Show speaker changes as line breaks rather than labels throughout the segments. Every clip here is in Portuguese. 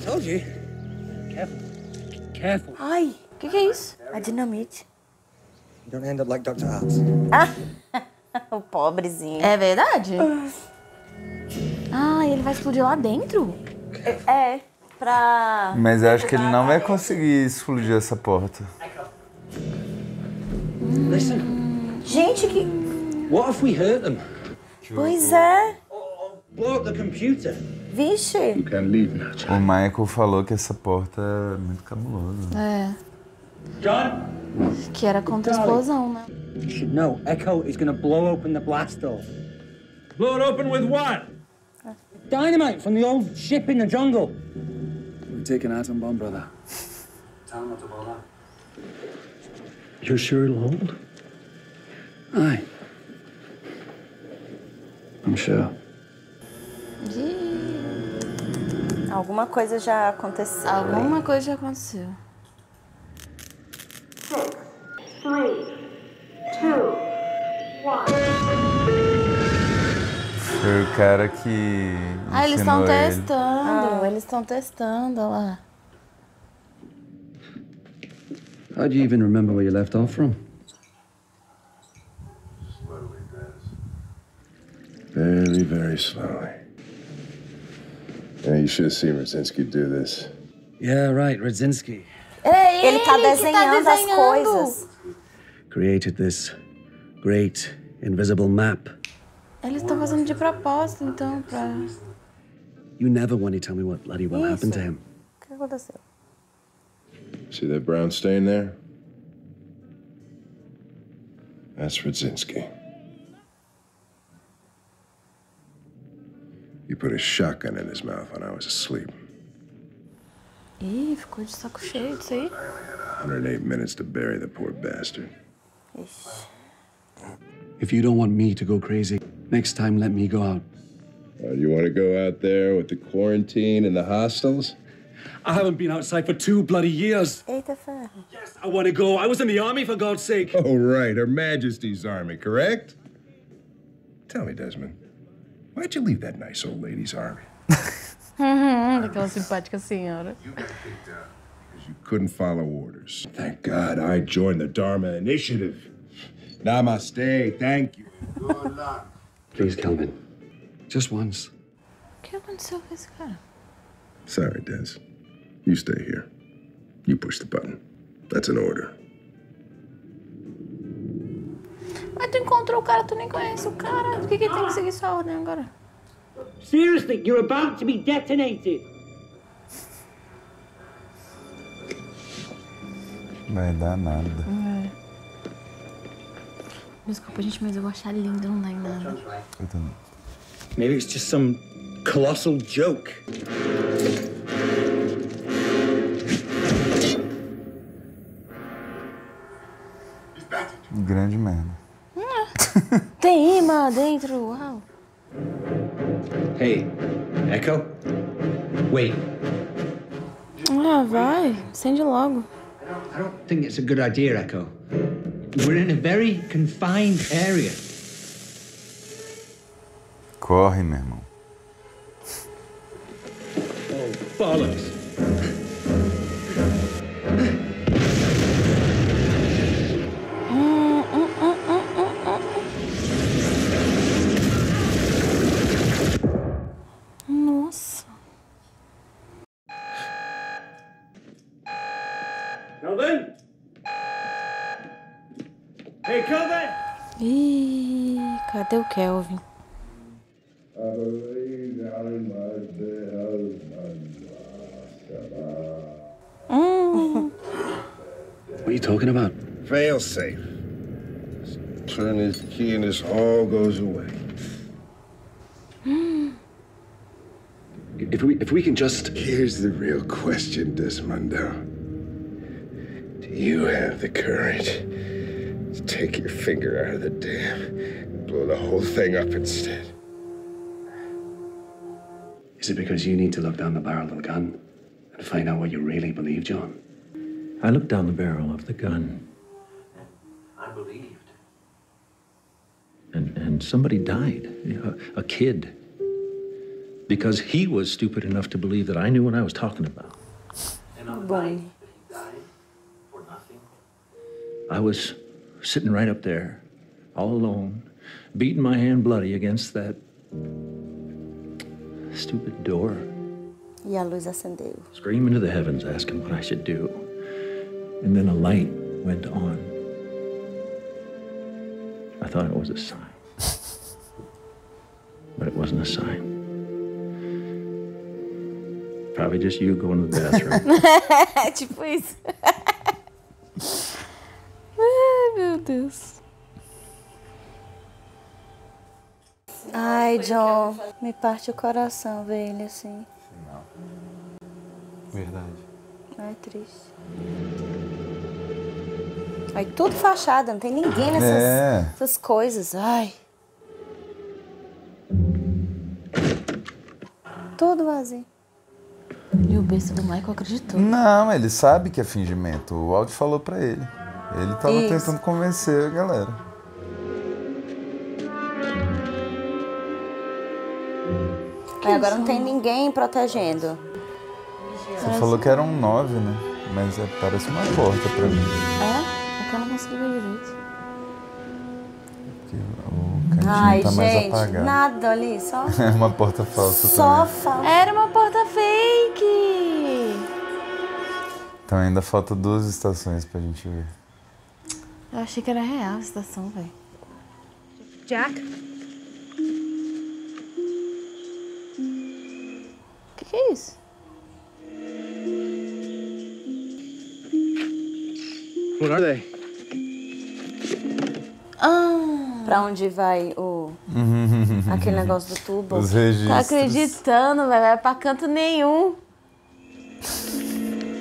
Told you. Careful. Careful.
Ai, o que é isso? A dinamite.
You don't end up like Dr. Arts.
O pobrezinho.
É verdade? Ah, ele vai explodir lá dentro?
É, pra...
Mas eu acho que ele não vai conseguir explodir essa porta.
Listen.
Gente, que...
What if we hurt them?
Pois é.
Or blow up the computer?
Vixe.
You can leave now,
O
child.
Michael falou que essa porta é muito cabulosa.
É.
John?
Que era contra a explosão, né?
You should know. Echo is gonna blow open the blast door.
Blow it open with what?
Dynamite from the old ship in the jungle.
We take an atom bomb, brother. Tell him not to blow that. You're sure it'll hold? Aye. I'm sure.
Alguma coisa já aconteceu.
Alguma coisa já aconteceu.
6, 3, 2, 1.
Foi o cara que
Ah, eles estão
ensinou ele.
testando. Eles estão testando, olha lá.
How do you even remember where you left off from?
Slowly, Des. Very, very slowly. Yeah, you should have seen Rudzinski do this.
Yeah, right, Rudzinski.
É
Ele tá
que
desenhando as coisas.
Created this great invisible map.
Eles estão fazendo de propósito, então, pra...
You never want to tell me what bloody well happened to him.
O que aconteceu?
See that brown stain there? That's Rudzinski. He put a shotgun in his mouth when I was asleep.
Ih, ficou de saco cheio disso aí.
108 minutes to bury the poor bastard.
Ixi.
If you don't want me to go crazy, next time let me go out.
Do you want to go out there with the quarantine and the hostels?
I haven't been outside for 2 bloody years.
Eita ferro.
Yes, I want to go. I was in the army, for God's sake.
Oh, right, Her Majesty's Army, correct? Tell me, Desmond, why'd you leave that nice old lady's army?
Daquela simpática senhora.
You got kicked out because you couldn't follow orders. Thank God I joined the Dharma Initiative. Namaste, thank you. Good luck.
Please, Calvin. Just once.
O que aconteceu com esse cara?
Sorry, Des. You stay here. You push the button. That's an order.
Mas tu encontrou o cara, tu nem conhece o cara. Por que tem que seguir sua ordem agora?
Seriously, you're about to be detonated.
Vai dar nada.
Desculpa, gente, mas eu vou achar lindo, não dá em nada.
Eu também.
Maybe it's just some colossal joke.
Grande merda.
Tem imã dentro, uau.
Hey, Echo? Wait.
Ah, vai. Acende logo.
I don't think it's a good idea, Echo. We're in a very confined area.
Corre, meu irmão.
Oh, bollocks.
Nossa.
Kelvin? Hey, Kelvin!
Ih, cadê o Kelvin?
What are you talking about?
Fail safe. Just turn this key and this all goes away.
If we can just...
Here's the real question, Desmondo. Do you have the courage to take your finger out of the dam and blow the whole thing up instead?
Is it because you need to look down the barrel of the gun and find out what you really believe, John?
I looked down the barrel of the gun.
I believed.
And somebody died. A kid. because he was stupid enough to believe that I knew what I was talking about.
Bom.
I was sitting right up there, all alone, beating my hand bloody against that stupid door.
E a luz acendeu.
Screaming to the heavens, asking what I should do. And then a light went on. I thought it was a sign. But it wasn't a sign. Probably just you going to the bathroom.
É tipo isso. Ai, meu Deus.
Ai, John, me parte o coração ver ele assim.
Verdade.
Ai, triste. Aí tudo fachada, não tem ninguém nessas coisas. Ai. Tudo vazio.
E o besta do Michael acreditou.
Não, ele sabe que é fingimento. O Walt falou pra ele. Ele tava
Isso.
tentando convencer a galera.
Aí agora não tem ninguém protegendo.
Você falou que era um 9, né? Mas parece uma porta pra mim.
É? É que eu não consegui ver direito.
Porque o cantinho
Ai,
tá mais
gente,
apagado.
nada ali, só...
É uma porta falsa
Só
também.
falta.
Era uma porta fake!
Então ainda falta 2 estações pra gente ver.
Eu achei que era real a estação, velho.
Jack?
O que é isso?
What are they?
Pra onde vai aquele negócio do tubo?
Os registros.
Tá acreditando, velho? Vai pra canto nenhum.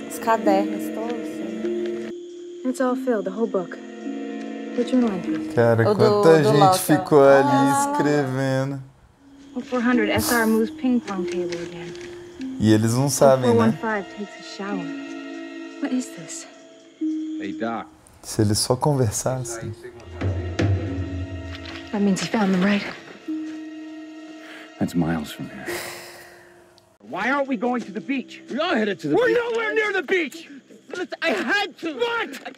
Os cadernos todos.
It's all filled, the whole book. Which one line, please?
Cara,
O
quanta
do
gente
Loki.
ficou ali escrevendo.
400 SR moves ping pong table again.
E eles não sabem, né?
415 takes a shower. What is this?
Hey, Doc.
Se eles só conversassem.
That means he found them, right?
That's miles from here.
Why aren't we going to the beach?
We are headed to the
We're
beach.
nowhere near the beach! I had to! What?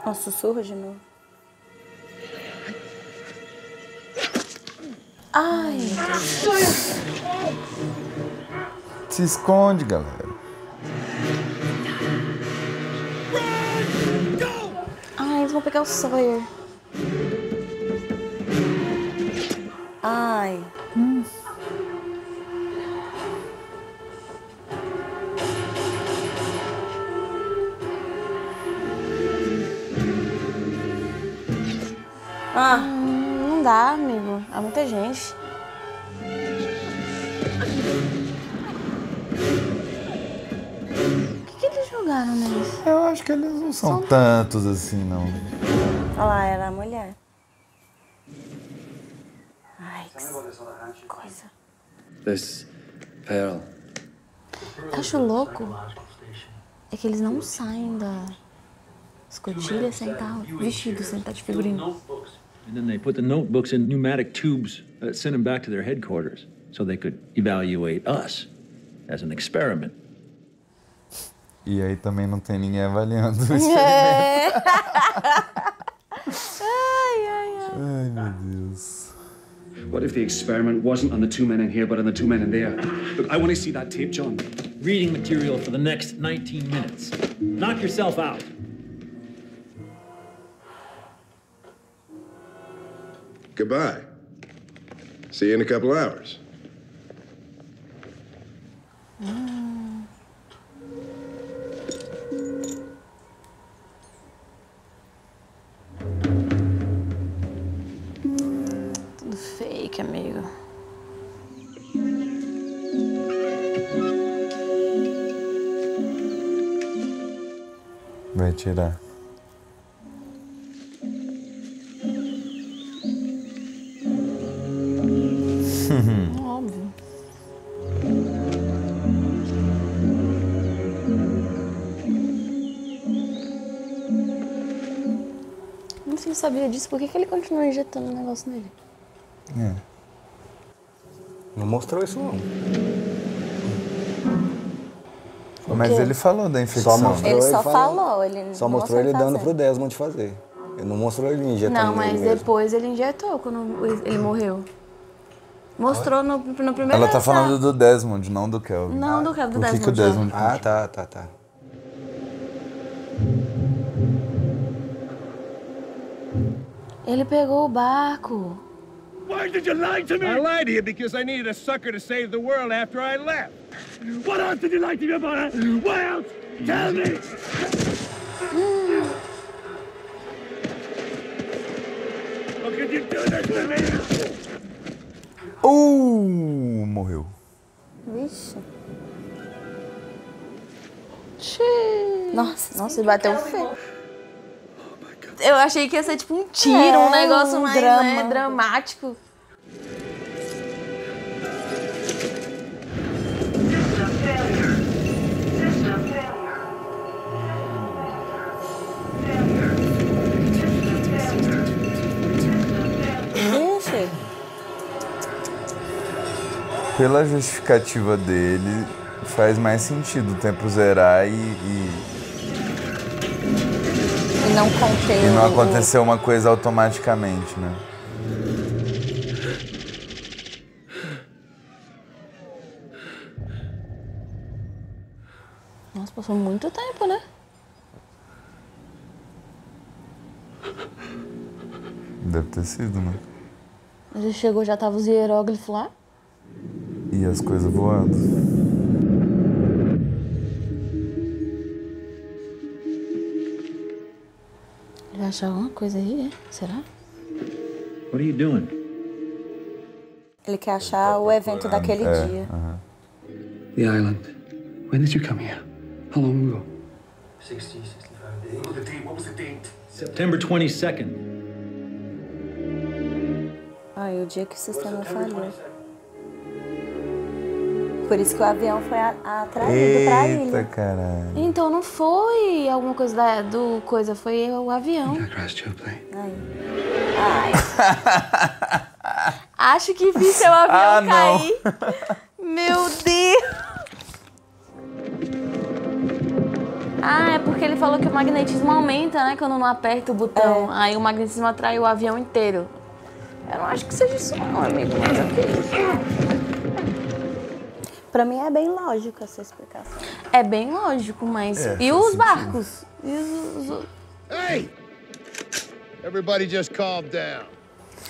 Ó, sussurro de novo. Ai,
Se esconde, galera.
Ai, eles vão pegar o Sawyer.
ai.
Não dá, amigo. Há muita gente. O que eles jogaram neles?
Eu acho que eles não são tantos assim, não.
Olha lá, era a mulher. Ai, que coisa.
This pearl.
Eu acho louco é que eles não saem da escotilha sem estar vestido, sem estar de figurino.
And then they put the notebooks in pneumatic tubes that sent them back to their headquarters so they could evaluate us as an experiment.
E aí também não tem ninguém avaliando o
É.
experimento.
Ai,
Ai, meu Deus.
What if the experiment wasn't on the 2 men in here, but on the 2 men in there? Look, I want to see that tape, John.
Reading material for the next 19 minutes. Knock yourself out.
Goodbye. See you in a couple hours.
tudo fake, amigo.
Vai tirar.
Óbvio. sabia disso, por que ele continua injetando o negócio nele?
É.
Não mostrou isso, não.
Mas ele falou da infecção.
Ele só falou, ele
só mostrou ele dando pro Desmond fazer. Ele não mostrou ele injetando.
Não, mas depois ele injetou quando ele morreu. Mostrou no primeiro.
Ela tá falando do Desmond, não do Kelvin.
Não, do Kelvin, do
Por
Desmond.
que o Desmond...
Ah, tá.
Ele pegou o barco.
Why did you lie to me? I lied to you because I needed a sucker to save the world after I left. What else did you lie to me about? What else? Tell me! How could you do this to me?
Morreu.
Vixe.
Nossa, ele bateu feio. Eu achei que ia ser tipo um tiro, um negócio mais
drama.
Dramático.
Vixe.
Pela justificativa dele, faz mais sentido o tempo zerar e
não conteu.
E não aconteceu uma coisa automaticamente, né?
Nossa, passou muito tempo, né?
Deve ter sido, né?
Ele chegou, já tava os hieróglifos lá.
E as coisas voando.
Ele vai achar alguma coisa aí, é? Será?
What are you doing?
Ele quer achar o evento daquele dia.
The island. When did you come here? How long ago?
60, 65 days. What was the date? What was the date? September 22nd.
Ai, o dia que o sistema falhou. Por isso que o avião foi atraído pra ilha.
Eita, caralho.
Então não foi alguma coisa do coisa, foi o avião. Ai. Acho que vi seu avião cair. Meu Deus. Ah, é porque ele falou que o magnetismo aumenta, né? Quando não aperta o botão. Aí o magnetismo atrai o avião inteiro. Eu não acho que seja isso não, amigo, mas ok.
Pra mim é bem lógico essa explicação.
É bem lógico, mas... e os barcos? E os...
Hey! Everybody just calm down.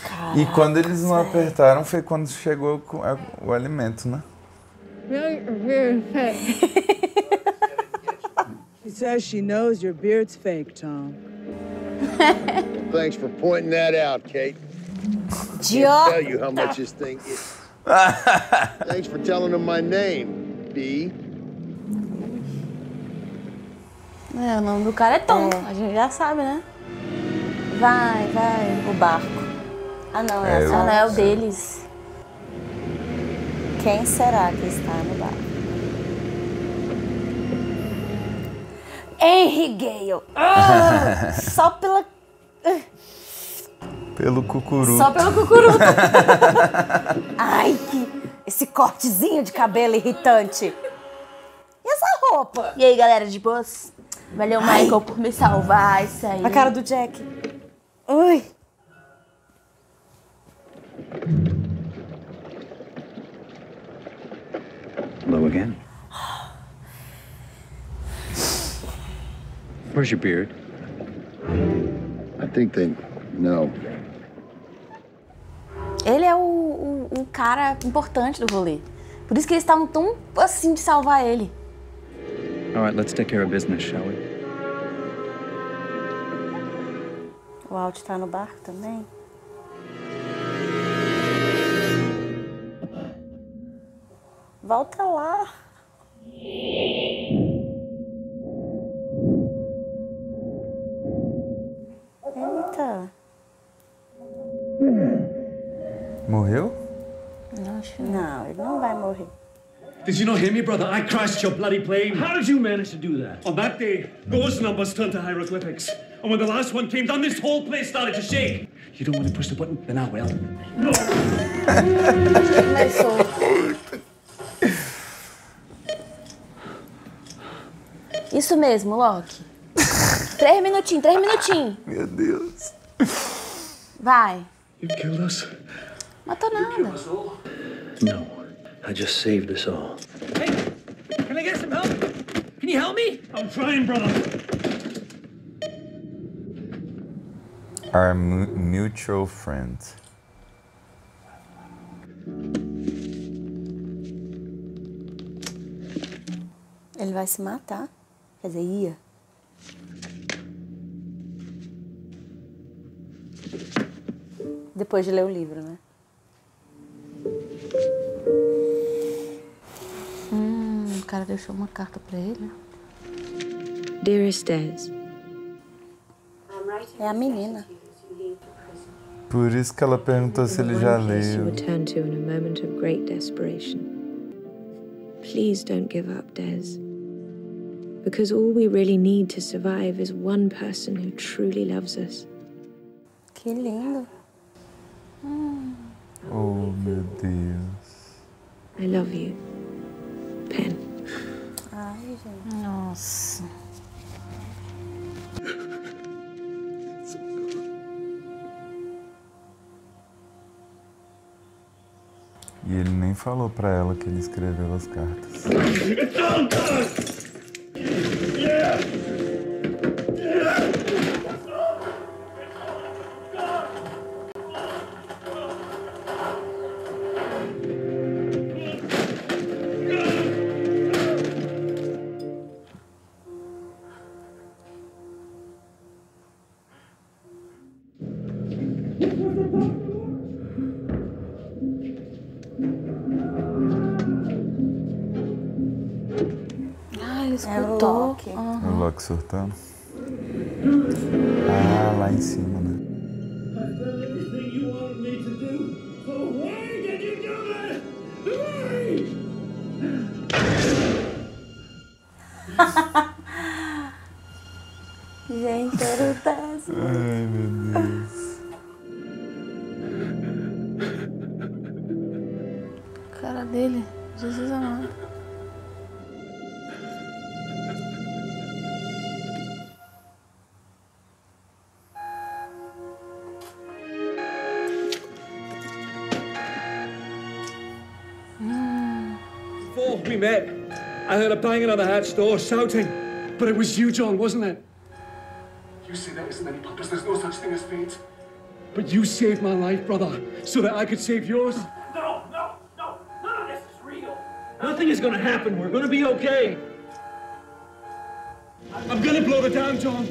Caraca, e quando eles não apertaram foi quando chegou o alimento, né?
She says she knows your beard's fake, Tom.
Thanks for pointing that out, Kate. Can't tell you how much this thing is. Thanks for telling him my name, B.
O nome do cara é Tom, a gente já sabe, né? Vai.
O barco. Ah, não,
é o deles.
Quem será que está no barco? Henry Gale. Só pela...
Pelo cucuruto.
Só pelo cucuruto. Ai, esse cortezinho de cabelo irritante. E essa roupa?
E aí, galera, de boas? Valeu, Michael, por me salvar. Isso aí.
A cara do Jack. Ui.
Hello again. Where's your beard?
I think they know.
Ele é um cara importante do rolê. Por isso que eles estavam tão assim de salvar ele.
All right, let's take care of business, shall we?
O Alt tá no barco também? Volta lá. Eita.
Morreu?
Não, ele não vai morrer.
Did you not hear me, brother? I crashed your bloody plane. How did you manage to do that? On that day, ghost numbers turned to hieroglyphics. And when the last one came down, this whole place started to shake. You don't want to push the button? Then I will. No!
Isso mesmo, Loki. 3 minutinhos.
Meu Deus.
Vai.
You killed us.
Matou nada.
No, I just saved us all.
Hey, can I get some help? Can you help me? I'm trying, brother.
Our mutual friend.
Ele vai se matar. Quer dizer, ia. Depois de ler o livro, né?
O cara deixou uma carta pra ele.
Dearest Des.
É a menina.
Por isso que ela perguntou se ele já
You
leu.
would turn to in a moment of great desperation. Please don't give up, Des. Because all we really need to survive is one person who truly loves us.
Que lindo.
Oh, meu Deus.
I love you, Pen.
Ai, gente.
Nossa.
E ele nem falou pra ela que ele escreveu as cartas.
Ah, ele
É o
escutou.
Loki.
O Loki surtando. Ah, lá em cima, né?
Everything you wanted me to do. So why did you do that? Why?
Gente, era o Tess.
Ai, meu Deus.
Cara dele. Jesus amado.
Before we met, I heard a banging on the hatch door, shouting. But it was you, John, wasn't it?
You say there isn't any purpose. There's no such thing as fate.
But you saved my life, brother, so that I could save yours.
No. None of this is real.
Nothing is gonna happen. We're gonna be okay.
I'm gonna blow the dam, John.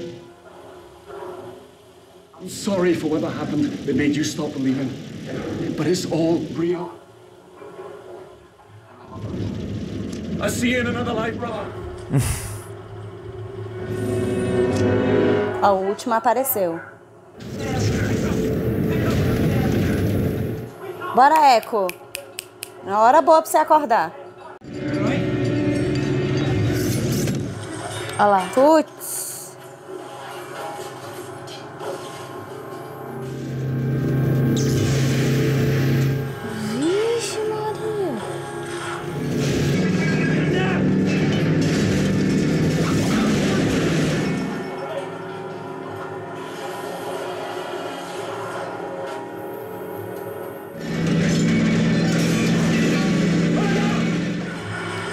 I'm sorry for whatever happened that made you stop believing. But it's all real. I'll see you in another life, brother.
Ó, o último apareceu. Bora, Echo. Uma hora boa pra você acordar.
Olha lá.
Putz.
Vixe, Maria.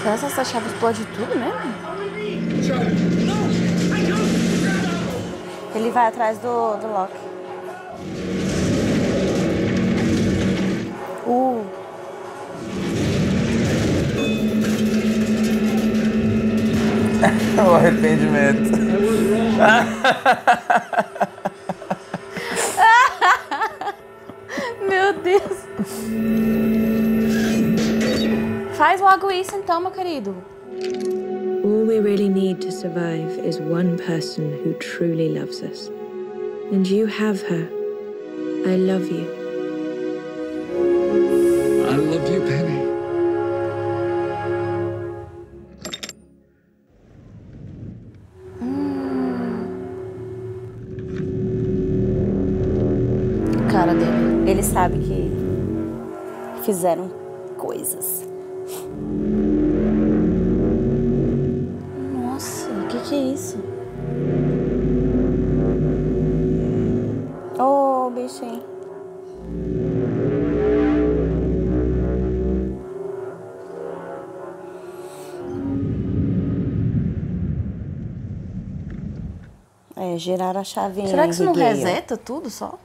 Será que essa chave explode tudo mesmo?
Ele vai atrás do Loki.
O arrependimento.
Meu Deus. Faz logo isso então, meu querido.
All we really need to survive is one person who truly loves us. And you have her. I love you.
I love you, Penny.
sabe que fizeram coisas.
Nossa, o que é isso?
Ô, bichinho. É, giraram a chavinha.
Será que isso não
Gale.
reseta tudo só?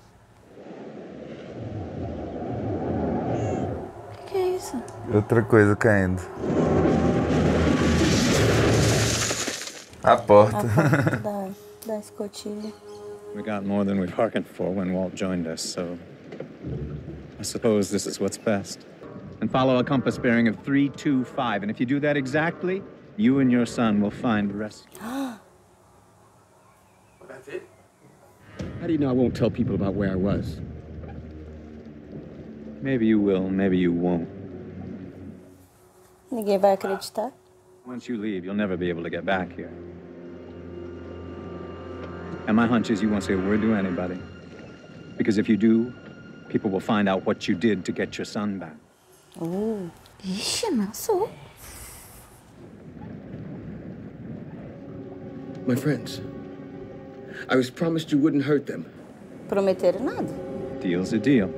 O que é isso?
Outra coisa caindo. A porta.
Da escotilha.
We got more than we bargained for when Walt joined us, so I suppose this is what's best. And follow a compass bearing of 325, and if you do that exactly, you and your son will find rescue.
That's it?
How do you know I won't tell people about where I was?
Maybe you will, maybe you won't.
Ninguém vai acreditar.
Once you leave, you'll never be able to get back here. And my hunch is you won't say a word to anybody. Because if you do, people will find out what you did to get your son back.
Ixi, ameaçou.
My friends, I was promised you wouldn't hurt them.
Prometeram nada.
Deal's a deal.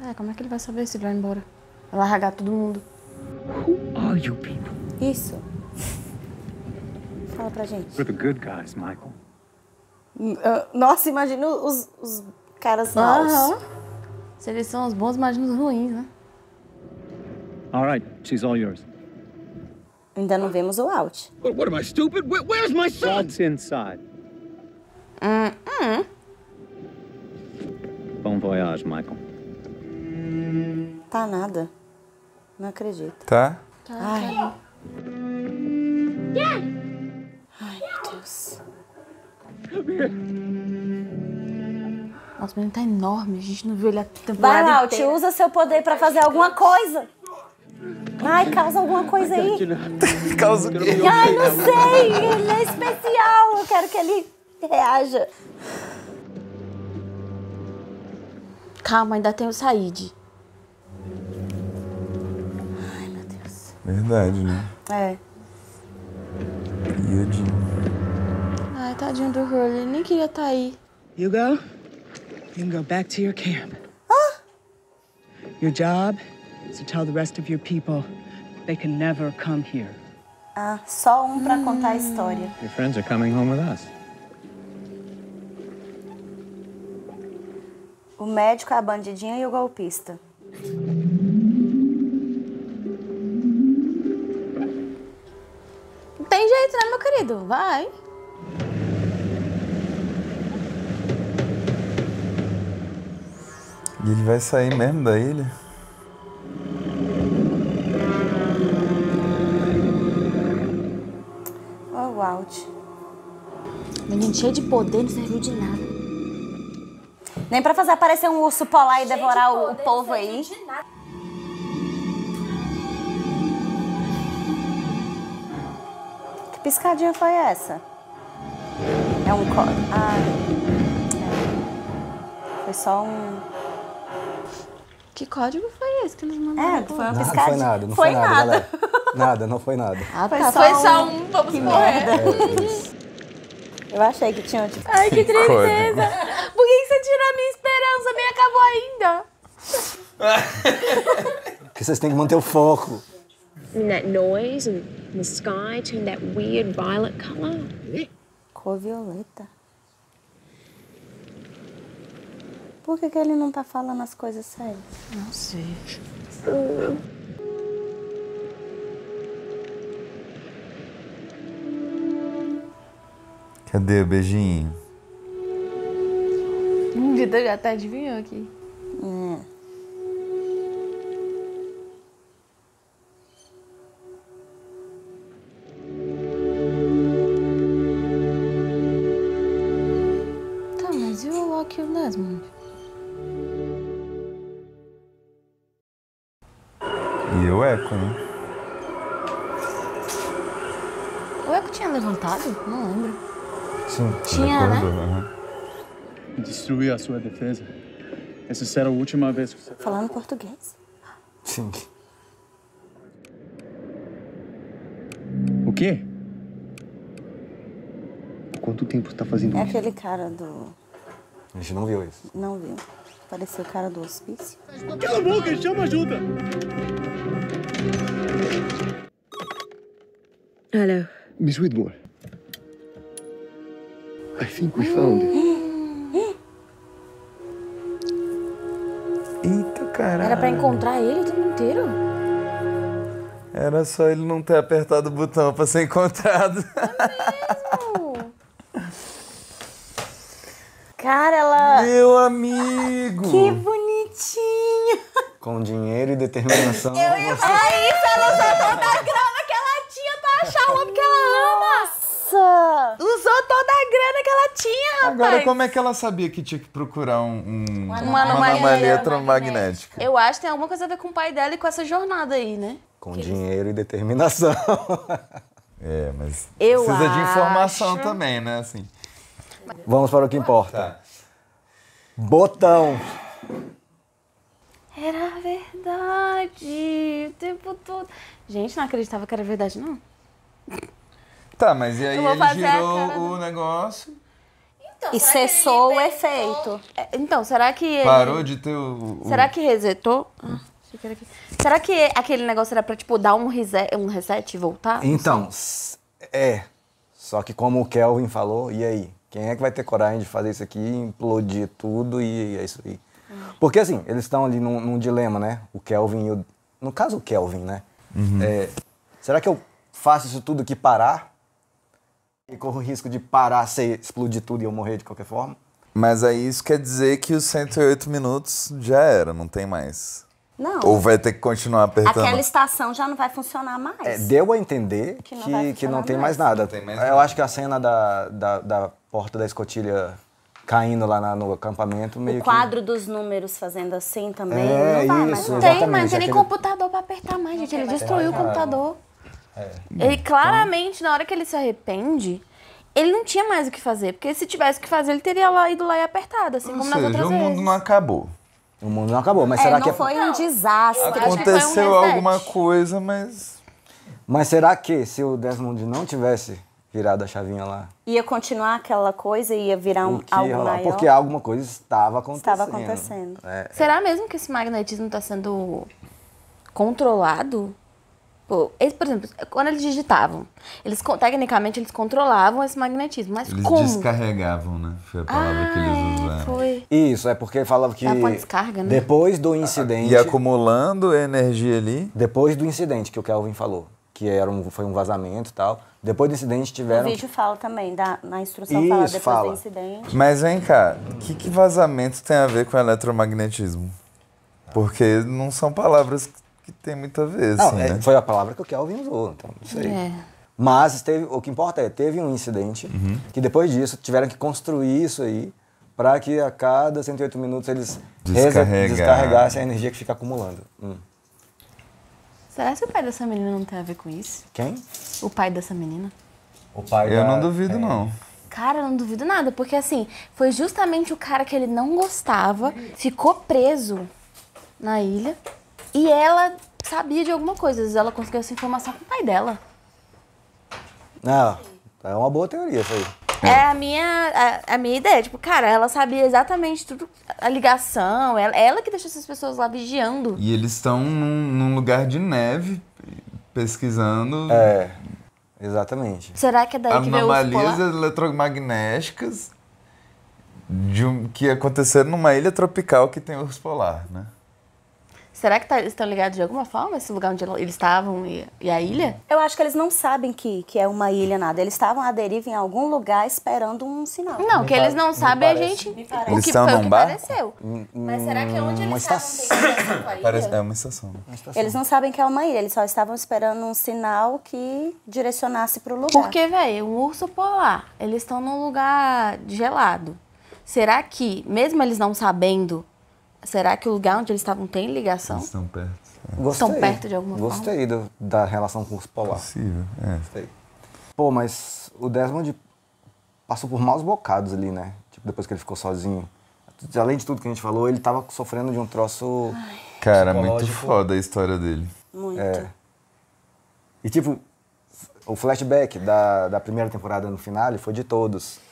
É, como é que ele vai saber se ele vai embora? Vai largar todo mundo.
Who are you people?
Isso. Fala pra gente.
We're the good guys, Michael.
Nossa, imagina os caras maus.
Se eles são os bons, imagina os ruins, né?
All right, she's all yours.
Ainda não vemos o Walt.
What am I, stupid? Where's my son?
Walt's inside. Bon voyage, Michael.
Tá nada. Não acredito.
Tá?
Ai. Ai, meu Deus.
Nossa, o menino tá enorme. A gente não viu ele a
Vai,
temporada
Walt,
inteira.
usa seu poder pra fazer alguma coisa. Ai, causa alguma coisa aí.
Causa o quê?
Ai, não sei. Ele é especial. Eu quero que ele reaja.
Calma, ainda tem o Said.
Ai, meu Deus.
Verdade, né?
É.
Yudin.
Ai, tadinho do Hurley. Ele nem queria estar aí.
Hugo, you can go back to your camp. Your job is to tell the rest of your people they can never come here.
Ah, só um pra contar a história.
Your friends are coming home with us.
O médico, a bandidinha e o golpista.
Não tem jeito, né, meu querido? Vai.
E ele vai sair mesmo da ilha?
Ó, o Walt.
Menino cheio de poder, não serviu de nada.
Nem pra fazer aparecer um urso polar e devorar o povo aí. Que piscadinha foi essa? É um... Foi só um...
Que código foi esse que eles mandaram?
Foi uma
Nada,
piscadinha.
foi nada, não
Foi
foi nada,
nada.
galera. Nada, não foi nada.
Ah,
Foi
tá.
só
Foi só
um-
um vamos
Que
morrer.
merda. Eu achei que tinha tipo...
Ai, que tristeza.
Código.
Por que você tirou a minha esperança? Nem acabou ainda.
Porque vocês têm que manter o foco.
And that noise and the sky turned that weird violet color.
Cor violeta. Por que ele não tá falando as coisas sérias?
Não sei.
Cadê o beijinho?
O Vitor já até adivinhou aqui. Tá, mas e o Locke e o Desmond?
E o Echo, né?
O Echo tinha levantado? Não lembro.
Sim.
Tinha,
ele
né?
acordou, aham.
Destruir a sua defesa.
Essa será a última vez que você...
Falando português.
Sim.
O quê? Há quanto tempo você tá fazendo
É
isso?
aquele cara do...
A gente não viu isso.
Não viu. Pareceu o cara do hospício.
Cala a boca e chama ajuda!
Hello.
Miss Whitmore. I think we found it.
Eita, caralho.
Era pra encontrar ele o tempo inteiro?
Era só ele não ter apertado o botão pra ser encontrado.
Cara, ela...
Meu amigo!
Que bonitinho!
Com dinheiro e determinação.
Eu ia falar isso, ela usou toda a grana que ela tinha pra achar o homem que ela ama! Nossa! Usou toda a grana que ela tinha, rapaz!
Agora, como é que ela sabia que tinha que procurar uma
anomalia
anomalia eletromagnética?
Eu acho que tem alguma coisa a ver com o pai dela e com essa jornada aí, né?
Com dinheiro e determinação.
É, mas
Eu
precisa de informação
acho.
também, né? Assim.
Vamos para o que importa.
Tá.
Botão.
Era verdade o tempo todo. Gente, não acreditava que era verdade, não.
Tá, mas e aí
Eu vou
ele
fazer a
girou
cara
o negócio,
E cessou o efeito.
Então, será que ele...
parou de ter o...
Será que resetou? Achei que era aqui. Será que aquele negócio era pra, tipo, dar um reset e voltar?
Então, só que como o Kelvin falou, e aí? Quem é que vai ter coragem de fazer isso aqui, implodir tudo e é isso aí? Porque assim, eles estão ali num dilema, né? O Kelvin e o... No caso, o Kelvin, né? Será que eu faço isso tudo aqui parar? E corro o risco de parar, explodir tudo e eu morrer de qualquer forma?
Mas aí isso quer dizer que os 108 minutos já era, não tem mais.
Não.
Ou vai ter que continuar apertando?
Aquela estação já não vai funcionar mais.
Deu a entender
Que não vai
que não
funcionar
tem
mais.
mais nada.
Não tem mais
Eu
nada.
acho que a cena da porta da escotilha caindo lá no acampamento meio
O quadro dos números fazendo assim também.
É,
não vai mais.
isso,
Não tem,
exatamente,
mas não tem nem
aquele-
computador pra apertar mais, gente. Ele destruiu o
cara.
computador.
É.
Ele claramente, na hora que ele se arrepende, ele não tinha mais o que fazer. Porque se tivesse o que fazer, ele teria ido lá e apertado, assim
Ou
como nas
seja,
outras
o mundo
vezes.
não acabou.
O mundo não acabou, mas será
não
que...
foi um desastre.
Aconteceu alguma coisa, mas...
Mas será que se o Desmond não tivesse virado a chavinha lá,
Ia continuar aquela coisa e ia virar
o que
algo
ia rolar?
maior?
Porque alguma coisa estava acontecendo.
Estava acontecendo.
Será mesmo que esse magnetismo está sendo controlado? Pô, por exemplo, quando eles digitavam, tecnicamente eles controlavam esse magnetismo, mas
Eles
como?
descarregavam, né? Foi a palavra que eles usaram.
Foi.
Isso, é porque falava que...
Dá pra descarga, né?
Depois do incidente...
E acumulando energia ali.
Depois do incidente que o Kelvin falou, que foi um vazamento e tal, depois do incidente
O
tiveram...
vídeo fala também, na instrução
Isso,
fala depois
fala.
do incidente.
Mas vem cá, o que vazamento tem a ver com eletromagnetismo? Porque não são palavras que tem muito a ver,
Não,
assim, né?
foi a palavra que o Kelvin usou, então não sei.
É.
Mas o que importa teve um incidente que depois disso tiveram que construir isso aí para que a cada 108 minutos eles descarregassem a energia que fica acumulando.
Será que o pai dessa menina não tem a ver com isso?
Quem?
O pai dessa menina?
O pai
Eu não duvido, não.
Cara, eu não duvido nada, porque assim, foi justamente o cara que ele não gostava, ficou preso na ilha e ela sabia de alguma coisa. Às vezes ela conseguiu essa informação com o pai dela.
Não, é uma boa teoria isso aí.
É a minha ideia. Tipo, cara, ela sabia exatamente tudo, a ligação, ela que deixou essas pessoas lá vigiando.
E eles estão num lugar de neve, pesquisando
Exatamente.
Será que é daí que veio o urso
anomalias
polar?
eletromagnéticas que aconteceram numa ilha tropical que tem urso polar, né?
Será que eles estão ligados de alguma forma, esse lugar onde eles estavam e a ilha?
Eu acho que eles não sabem que é uma ilha, nada. Eles estavam à deriva em algum lugar esperando um sinal.
Não, que eles não sabem, a gente...
Eles
O que
estão
foi o
num
que
bar?
pareceu. Mas será que onde
uma
eles estavam tem ligação com a ilha?
Parece, é uma estação.
Eles não sabem que é uma ilha, eles só estavam esperando um sinal que direcionasse para o lugar.
Porque, velho, um urso polar, eles estão num lugar gelado. Será que, mesmo eles não sabendo, será que o lugar onde eles estavam tem ligação?
Eles estão perto.
Estão perto de alguma forma?
Gostei da relação com o urso polar.
Possível, é.
Gostei. Pô, mas o Desmond passou por maus bocados ali, né? Tipo, depois que ele ficou sozinho. além de tudo que a gente falou, ele tava sofrendo de um troço...
Cara, muito foda a história dele.
Muito.
E tipo, o flashback da primeira temporada no finale foi de todos.